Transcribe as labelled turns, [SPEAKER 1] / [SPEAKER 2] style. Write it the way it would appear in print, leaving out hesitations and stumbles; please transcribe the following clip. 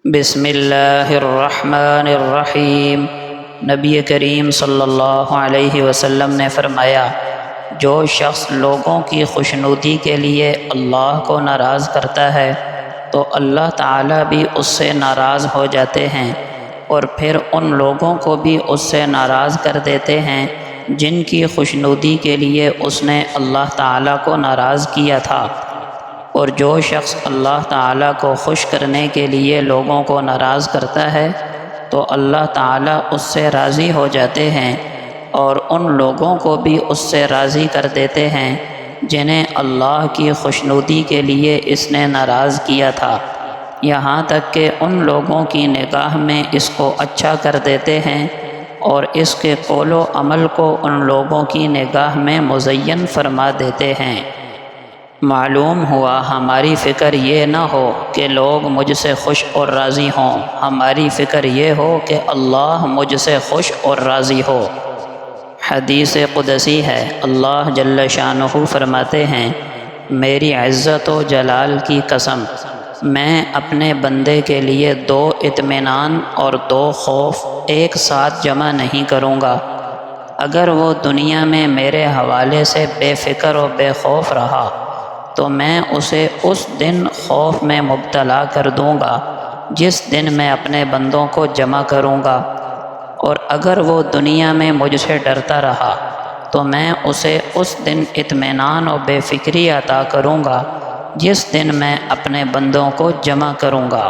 [SPEAKER 1] بسم اللہ الرحمن الرحیم۔ نبی کریم صلی اللہ علیہ وسلم نے فرمایا، جو شخص لوگوں کی خوشنودی کے لیے اللہ کو ناراض کرتا ہے تو اللہ تعالیٰ بھی اس سے ناراض ہو جاتے ہیں، اور پھر ان لوگوں کو بھی اس سے ناراض کر دیتے ہیں جن کی خوشنودی کے لیے اس نے اللہ تعالیٰ کو ناراض کیا تھا۔ اور جو شخص اللہ تعالیٰ کو خوش کرنے کے لیے لوگوں کو ناراض کرتا ہے تو اللہ تعالیٰ اس سے راضی ہو جاتے ہیں، اور ان لوگوں کو بھی اس سے راضی کر دیتے ہیں جنہیں اللہ کی خوشنودی کے لیے اس نے ناراض کیا تھا، یہاں تک کہ ان لوگوں کی نگاہ میں اس کو اچھا کر دیتے ہیں اور اس کے قول و عمل کو ان لوگوں کی نگاہ میں مزین فرما دیتے ہیں۔ معلوم ہوا ہماری فکر یہ نہ ہو کہ لوگ مجھ سے خوش اور راضی ہوں، ہماری فکر یہ ہو کہ اللہ مجھ سے خوش اور راضی ہو۔ حدیث قدسی ہے، اللہ جل شانہ فرماتے ہیں، میری عزت و جلال کی قسم، میں اپنے بندے کے لیے 2 اطمینان اور 2 خوف ایک ساتھ جمع نہیں کروں گا۔ اگر وہ دنیا میں میرے حوالے سے بے فکر و بے خوف رہا تو میں اسے اس دن خوف میں مبتلا کر دوں گا جس دن میں اپنے بندوں کو جمع کروں گا، اور اگر وہ دنیا میں مجھ سے ڈرتا رہا تو میں اسے اس دن اطمینان و بے فکری عطا کروں گا جس دن میں اپنے بندوں کو جمع کروں گا۔